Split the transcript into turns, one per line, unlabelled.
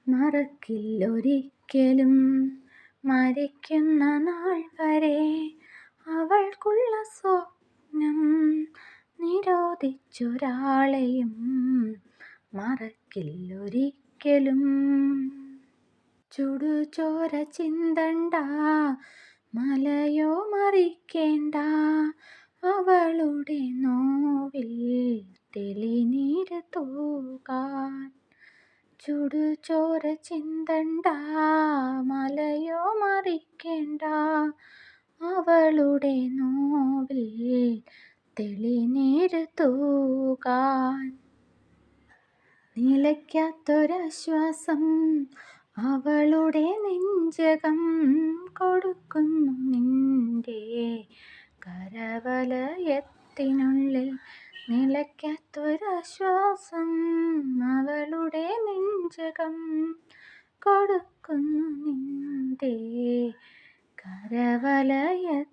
മറക്കില്ലൊരിക്കലും മരിക്കുന്ന നാൾ വരെ അവൾക്കുള്ള സ്വപ്നം നിരോധിച്ചൊരാളെയും മറക്കില്ലൊരിക്കലും. ചുടുചോര ചിന്തണ്ട, മലയോ മറിക്കേണ്ട, അവളുടെ നോവിൽ തെളിനീര് തൂകാൻ. ചുടുചോര ചിന്തണ്ട, മലയോ മറിക്കേണ്ട, അവളുടെ നോവിൽ തെളിനീര് തൂകാൻ. നിലയ്ക്കാത്തൊരാശ്വാസം അവളുടെ നെഞ്ചകം കൊടുക്കുന്നു നിന്റെ കരവലയത്തിനുള്ളിൽ. നിലയ്ക്കാത്തൊരാശ്വാസം അവളുടെ നെഞ്ചകം കൊടുക്കുന്നു നിന്റെ കരവലയത്തിനുള്ളിൽ.